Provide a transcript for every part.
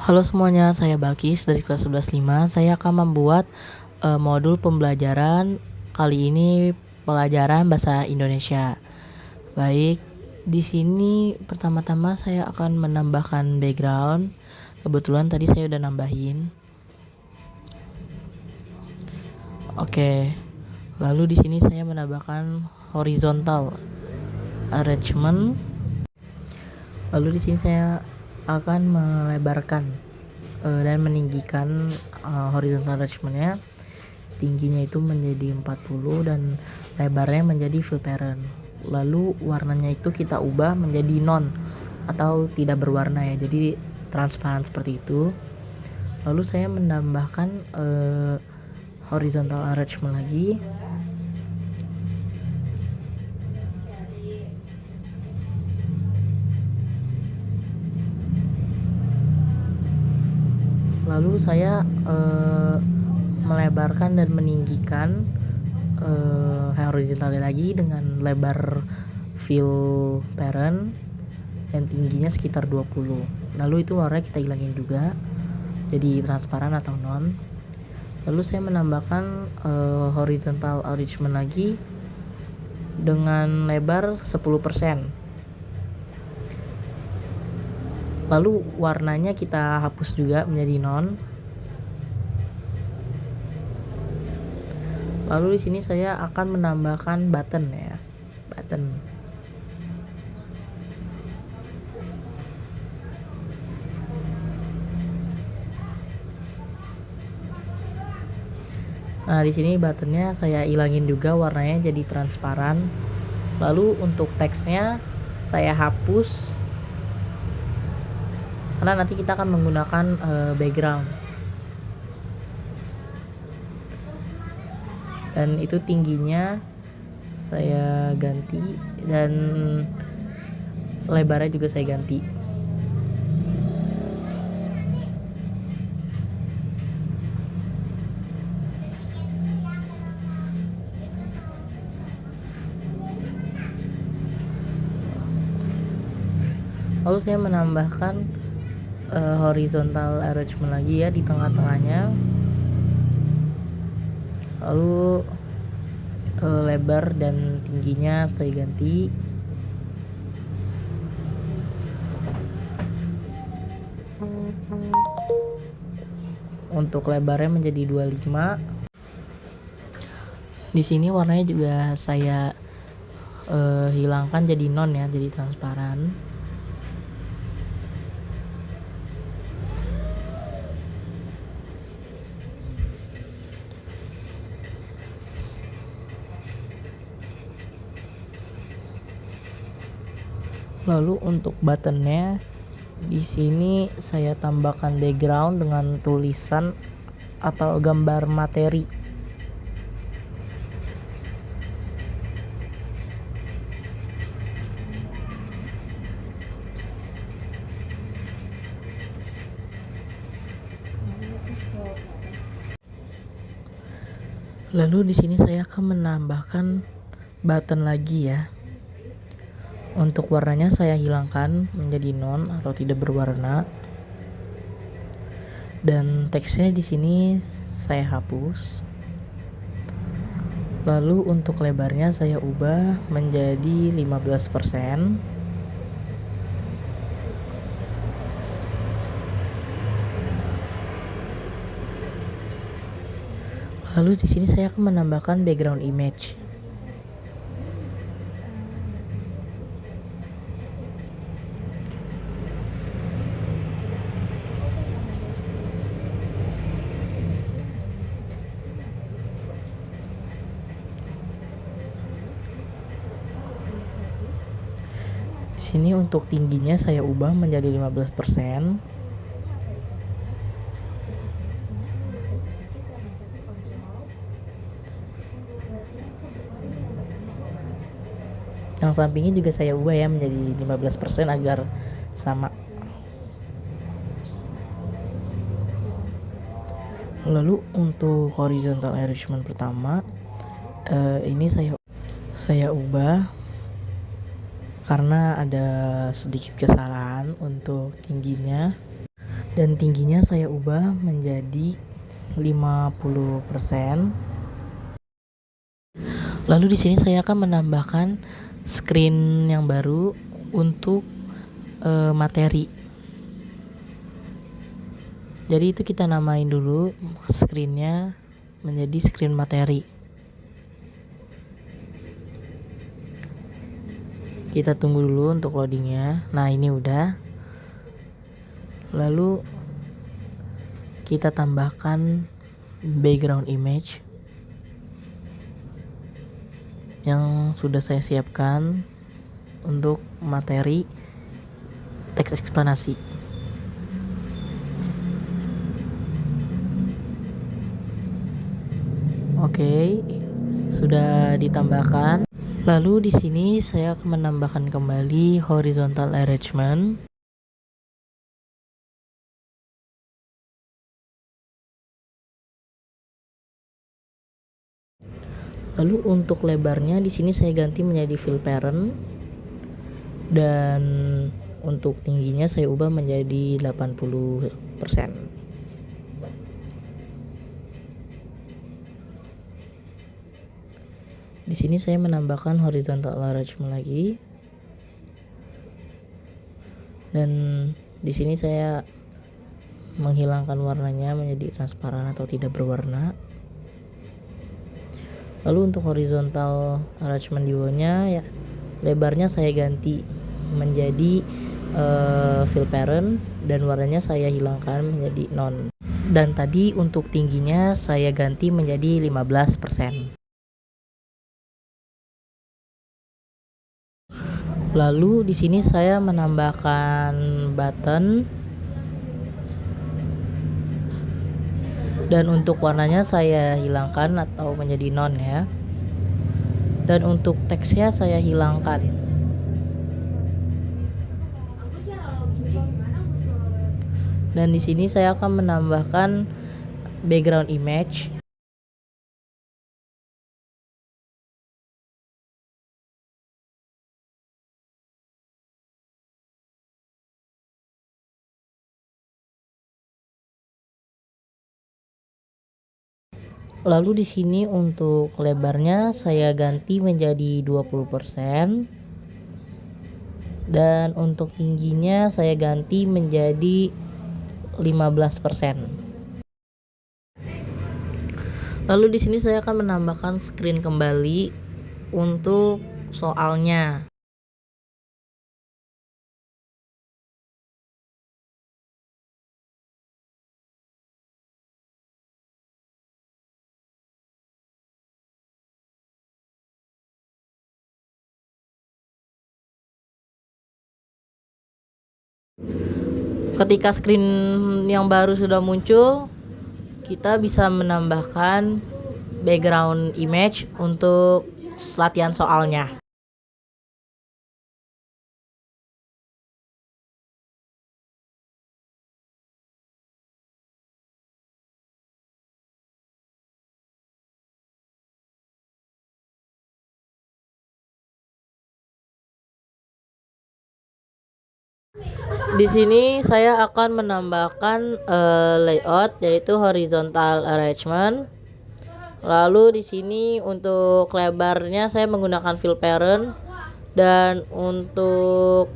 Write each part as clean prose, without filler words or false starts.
Halo semuanya, saya Balkis dari kelas 11.5. Saya akan membuat modul pembelajaran kali ini pelajaran bahasa Indonesia. Baik, di sini pertama-tama saya akan menambahkan background. Kebetulan tadi saya udah nambahin. Oke. Lalu di sini saya menambahkan horizontal arrangement. Lalu di sini saya akan melebarkan dan meninggikan horizontal arrangementnya. Tingginya itu menjadi 40 dan lebarnya menjadi fill parent. Lalu warnanya itu kita ubah menjadi non atau tidak berwarna ya, jadi transparan seperti itu. Lalu saya menambahkan horizontal arrangement lagi. Lalu saya melebarkan dan meninggikan horizontalnya lagi dengan lebar fill parent dan tingginya sekitar 20. Lalu itu warnanya kita hilangin juga jadi transparan atau non. Lalu saya menambahkan horizontal arrangement lagi dengan lebar 10%. Lalu warnanya kita hapus juga menjadi non. Lalu di sini saya akan menambahkan button ya. Button. Nah, di sini buttonnya saya hilangin juga warnanya jadi transparan. Lalu untuk teksnya saya hapus karena nanti kita akan menggunakan background. Dan itu tingginya saya ganti dan lebarnya juga saya ganti. Lalu saya menambahkan horizontal arrangement lagi ya di tengah-tengahnya. Lalu lebar dan tingginya saya ganti. Untuk lebarnya menjadi 25. Di sini warnanya juga saya hilangkan jadi non ya, jadi transparan. Lalu untuk buttonnya di sini saya tambahkan background dengan tulisan atau gambar materi. Lalu di sini saya akan menambahkan button lagi ya. Untuk warnanya saya hilangkan menjadi non atau tidak berwarna. Dan teksnya di sini saya hapus. Lalu untuk lebarnya saya ubah menjadi 15%. Lalu di sini saya akan menambahkan background image. Di sini untuk tingginya saya ubah menjadi 15%. Yang sampingnya juga saya ubah ya menjadi 15% agar sama. Lalu untuk horizontal arrangement pertama ini saya ubah karena ada sedikit kesalahan untuk tingginya Dan tingginya saya ubah menjadi 50%. Lalu di sini saya akan menambahkan screen yang baru untuk materi. Jadi itu kita namain dulu screennya menjadi screen materi. Kita tunggu dulu untuk loadingnya. Nah, ini udah. Lalu kita tambahkan background image yang sudah saya siapkan untuk materi teks eksplanasi. Oke, sudah ditambahkan. Lalu di sini saya akan menambahkan kembali horizontal arrangement. Lalu untuk lebarnya di sini saya ganti menjadi fill parent, dan untuk tingginya saya ubah menjadi 80%. Di sini saya menambahkan horizontal arrangement lagi. Dan di sini saya menghilangkan warnanya menjadi transparan atau tidak berwarna. Lalu untuk horizontal arrangement di bawahnya ya, lebarnya saya ganti menjadi fill parent dan warnanya saya hilangkan menjadi non. Dan tadi untuk tingginya saya ganti menjadi 15%. Lalu di sini saya menambahkan button, dan untuk warnanya saya hilangkan atau menjadi non ya. Dan untuk teksnya saya hilangkan. Dan di sini saya akan menambahkan background image. Lalu di sini untuk lebarnya saya ganti menjadi 20%. Dan untuk tingginya saya ganti menjadi 15%. Lalu di sini saya akan menambahkan screen kembali untuk soalnya. Ketika screen yang baru sudah muncul, kita bisa menambahkan background image untuk latihan soalnya. Di sini saya akan menambahkan layout, yaitu horizontal arrangement. Lalu di sini untuk lebarnya saya menggunakan fill parent, dan untuk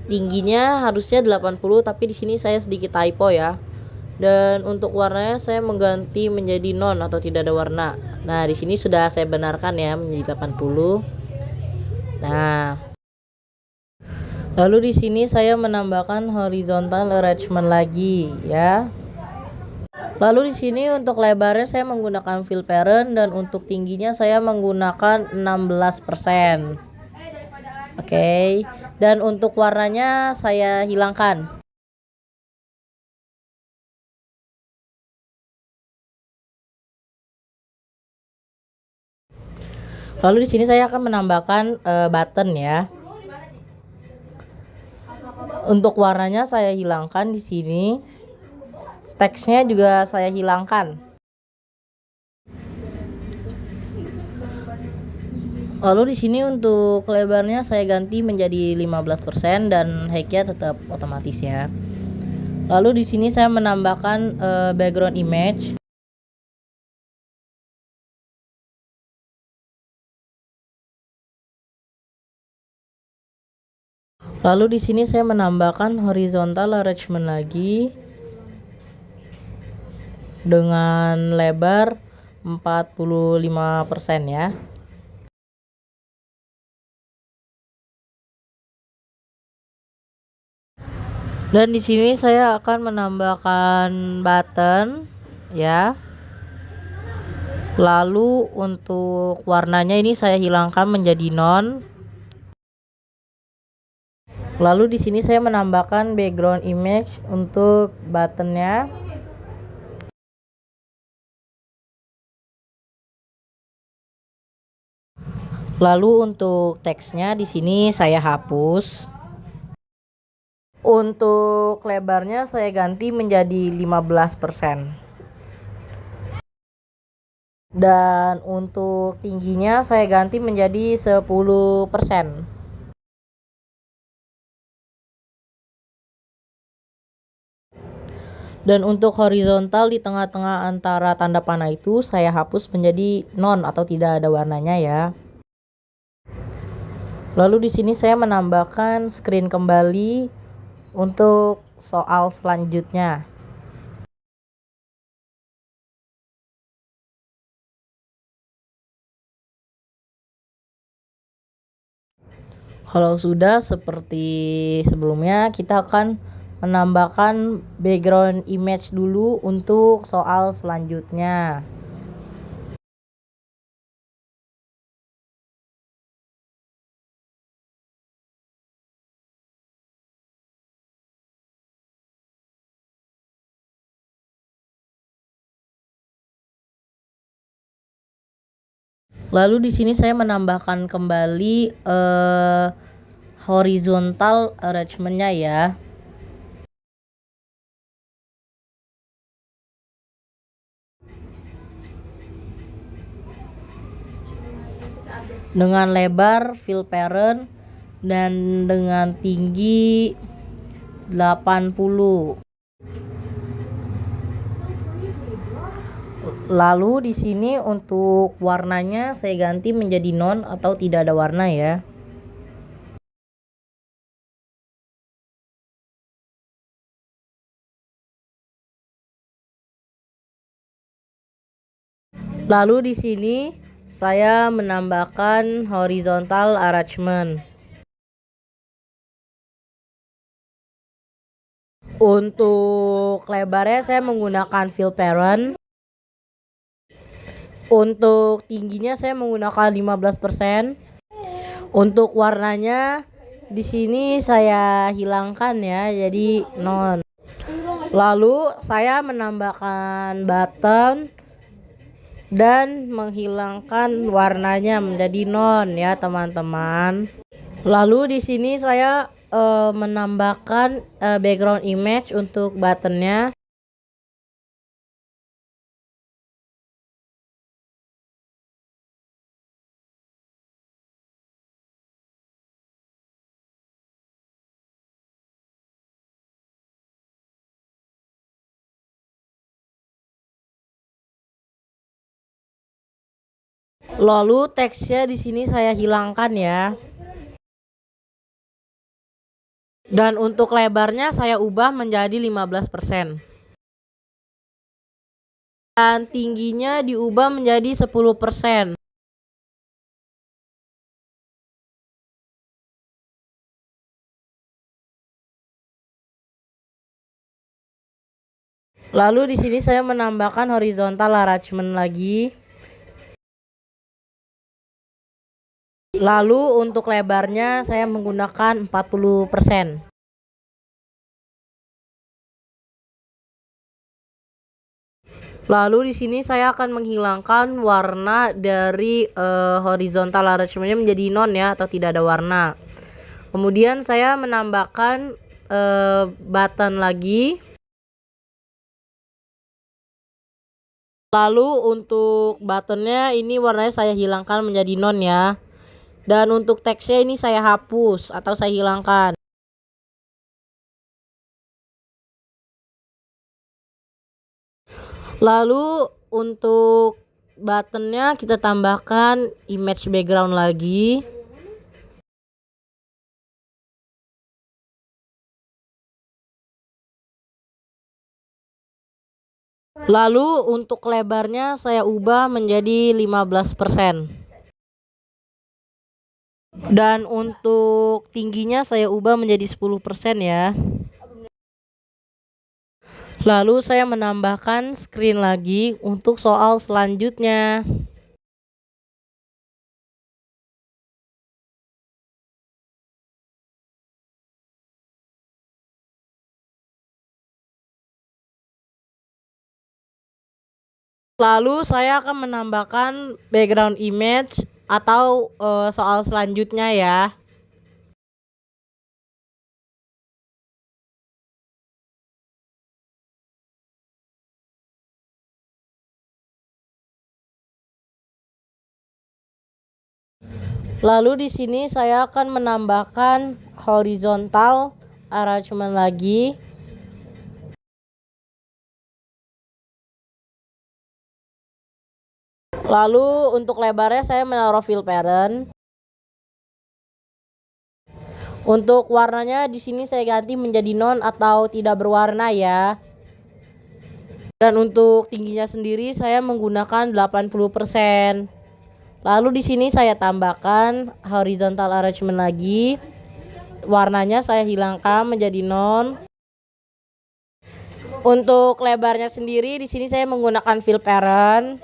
tingginya harusnya 80, tapi di sini saya sedikit typo ya. Dan untuk warnanya saya mengganti menjadi non atau tidak ada warna. Nah, di sini sudah saya benarkan ya menjadi 80. Nah, lalu di sini saya menambahkan horizontal arrangement lagi ya. Lalu di sini untuk lebarnya saya menggunakan fill parent, dan untuk tingginya saya menggunakan 16%. Oke. Dan untuk warnanya saya hilangkan. Lalu di sini saya akan menambahkan button ya. Untuk warnanya saya hilangkan di sini. Teksnya juga saya hilangkan. Lalu di sini untuk lebarnya saya ganti menjadi 15% dan height-nya tetap otomatis ya. Lalu di sini saya menambahkan background image. Lalu di sini saya menambahkan horizontal arrangement lagi dengan lebar 45% ya. Dan di sini saya akan menambahkan button ya. Lalu untuk warnanya ini saya hilangkan menjadi non. Lalu di sini saya menambahkan background image untuk buttonnya. Lalu untuk teksnya di sini saya hapus. Untuk lebarnya saya ganti menjadi 15%. Dan untuk tingginya saya ganti menjadi 10%. Dan untuk horizontal di tengah-tengah antara tanda panah itu saya hapus menjadi non atau tidak ada warnanya ya. Lalu di sini saya menambahkan screen kembali untuk soal selanjutnya. Kalau sudah seperti sebelumnya, kita akan menambahkan background image dulu untuk soal selanjutnya. Lalu di sini saya menambahkan kembali horizontal arrangementnya ya. Dengan lebar fill parent dan dengan tinggi 80. Lalu di sini untuk warnanya saya ganti menjadi non atau tidak ada warna ya. Lalu di sini saya menambahkan horizontal arrangement. Untuk lebarnya saya menggunakan fill parent. Untuk tingginya saya menggunakan 15%. Untuk warnanya di sini saya hilangkan ya, jadi non. Lalu saya menambahkan button dan menghilangkan warnanya menjadi non ya, teman-teman. Lalu di sini saya menambahkan background image untuk buttonnya. Lalu teksnya di sini saya hilangkan ya. Dan untuk lebarnya saya ubah menjadi 15%. Dan tingginya diubah menjadi 10%. Lalu di sini saya menambahkan horizontal arrangement lagi. Lalu untuk lebarnya saya menggunakan 40%. Lalu di sini saya akan menghilangkan warna dari horizontal arrangementnya menjadi non ya, atau tidak ada warna. Kemudian saya menambahkan button lagi. Lalu untuk buttonnya ini warnanya saya hilangkan menjadi non ya. Dan untuk teksnya ini saya hapus atau saya hilangkan. Lalu untuk buttonnya kita tambahkan image background lagi. Lalu untuk lebarnya saya ubah menjadi 15%. Dan untuk tingginya saya ubah menjadi 10% ya. Lalu saya menambahkan screen lagi untuk soal selanjutnya. Lalu saya akan menambahkan background image atau soal selanjutnya ya. Lalu di sini saya akan menambahkan horizontal arrangement lagi. Lalu untuk lebarnya saya menaruh fill parent. Untuk warnanya di sini saya ganti menjadi non atau tidak berwarna ya. Dan untuk tingginya sendiri saya menggunakan 80%. Lalu di sini saya tambahkan horizontal arrangement lagi. Warnanya saya hilangkan menjadi non. Untuk lebarnya sendiri di sini saya menggunakan fill parent.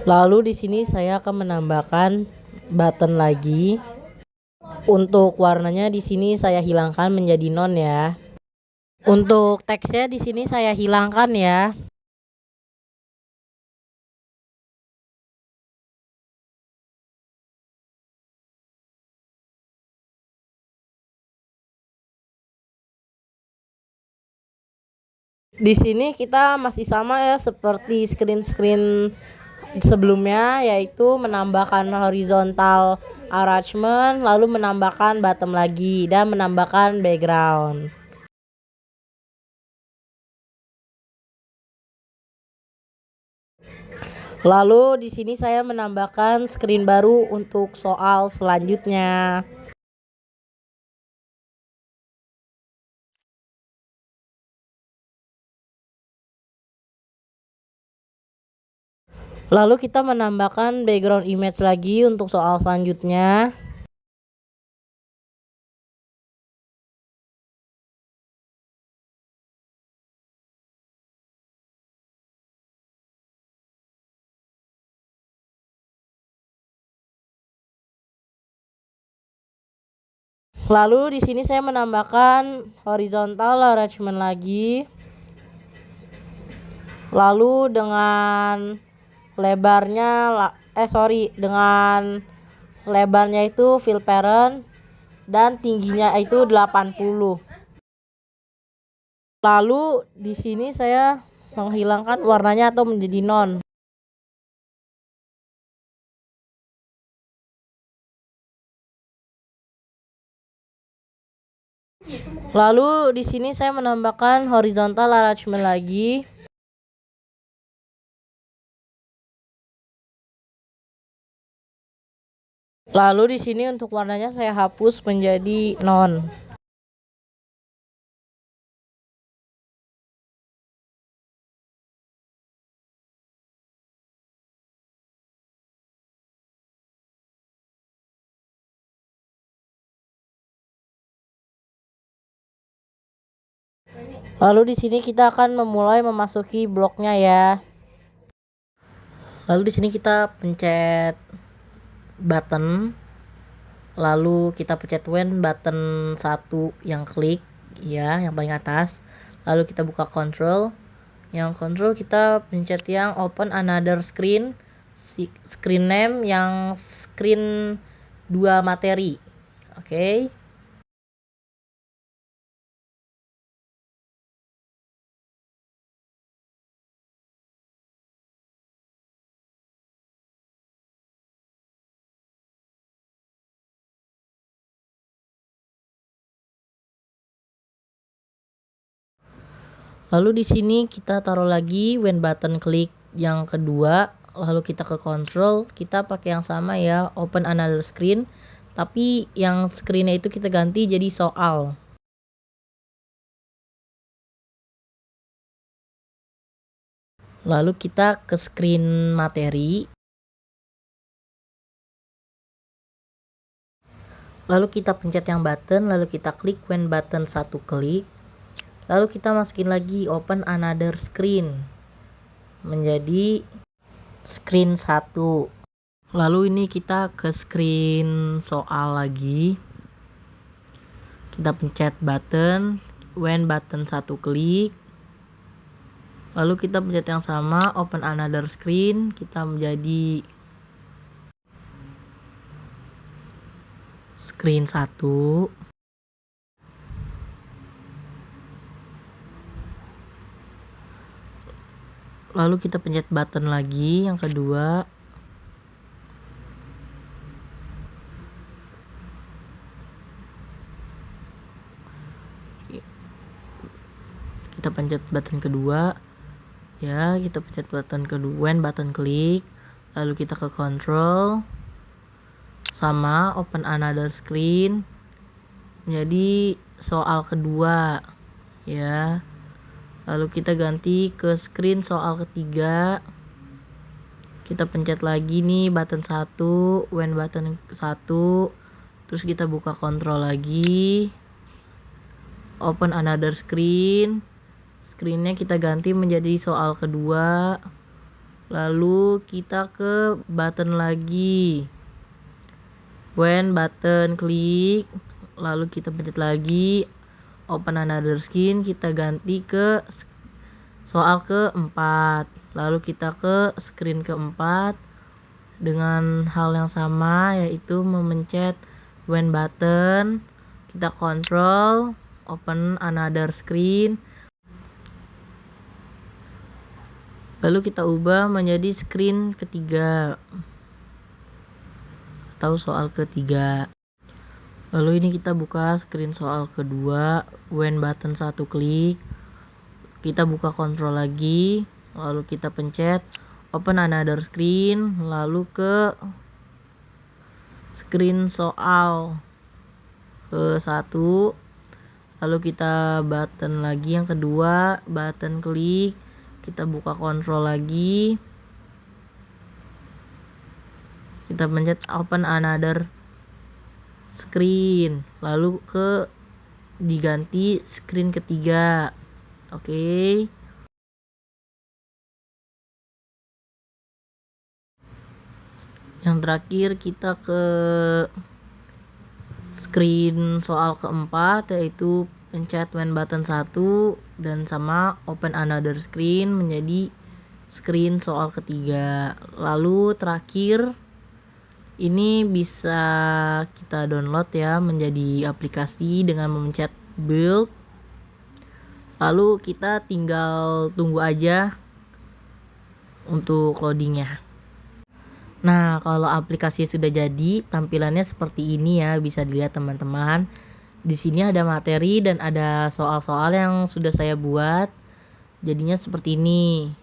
Lalu di sini saya akan menambahkan button lagi. Untuk warnanya di sini saya hilangkan menjadi non ya. Untuk teksnya di sini saya hilangkan ya. Di sini kita masih sama ya seperti screen sebelumnya, yaitu menambahkan horizontal arrangement, lalu menambahkan bottom lagi dan menambahkan background. Lalu di sini saya menambahkan screen baru untuk soal selanjutnya. Lalu kita menambahkan background image lagi untuk soal selanjutnya. Lalu di sini saya menambahkan horizontal arrangement lagi. Lalu dengan dengan lebarnya itu fill parent dan tingginya itu 80. Lalu di sini saya menghilangkan warnanya atau menjadi non. Lalu di sini saya menambahkan horizontal arrangement lagi. Lalu di sini untuk warnanya saya hapus menjadi non. Lalu di sini kita akan memulai memasuki bloknya ya. Lalu di sini kita pencet button. Lalu kita pencet when button 1 yang klik ya, yang paling atas. Lalu kita buka control. Yang control kita pencet yang open another screen. Screen name yang screen 2 materi. Oke. Lalu di sini kita taruh lagi when button klik yang kedua, lalu kita ke control, kita pakai yang sama ya, open another screen, tapi yang screennya itu kita ganti jadi soal. Lalu kita ke screen materi. Lalu kita pencet yang button, lalu kita klik when button satu klik. Lalu kita masukin lagi open another screen. Menjadi screen 1. Lalu ini kita ke screen soal lagi. Kita pencet button, when button satu klik. Lalu kita pencet yang sama, open another screen, kita menjadi screen 1. Lalu kita pencet button lagi yang kedua. Kita pencet button kedua. Ya, kita pencet button kedua, when button klik, lalu kita ke control, sama open another screen, menjadi soal kedua, ya. Lalu kita ganti ke screen soal ketiga, kita pencet lagi nih button 1, when button 1, terus kita buka control lagi, open another screen. Screennya kita ganti menjadi soal kedua. Lalu kita ke button lagi, when button klik, lalu kita pencet lagi open another screen, kita ganti ke soal keempat. Lalu kita ke screen keempat dengan hal yang sama, yaitu memencet when button, kita control, open another screen. Lalu kita ubah menjadi screen ketiga atau soal ketiga. Lalu ini kita buka screen soal kedua, when button satu klik, kita buka control lagi, lalu kita pencet open another screen, lalu ke screen soal ke 1, lalu kita button lagi yang kedua, button klik, kita buka control lagi, kita pencet open another screen, lalu ke diganti screen ketiga. Oke. Yang terakhir kita ke screen soal keempat, yaitu pencet when button 1 dan sama open another screen menjadi screen soal ketiga. Lalu terakhir ini bisa kita download ya menjadi aplikasi dengan memencet build. Lalu kita tinggal tunggu aja untuk loadingnya. Nah, kalau aplikasi sudah jadi, tampilannya seperti ini ya, bisa dilihat teman-teman. Di sini ada materi dan ada soal-soal yang sudah saya buat. Jadinya seperti ini.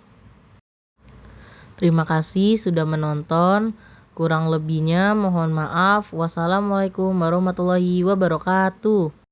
Terima kasih sudah menonton. Kurang lebihnya mohon maaf. Wassalamualaikum warahmatullahi wabarakatuh.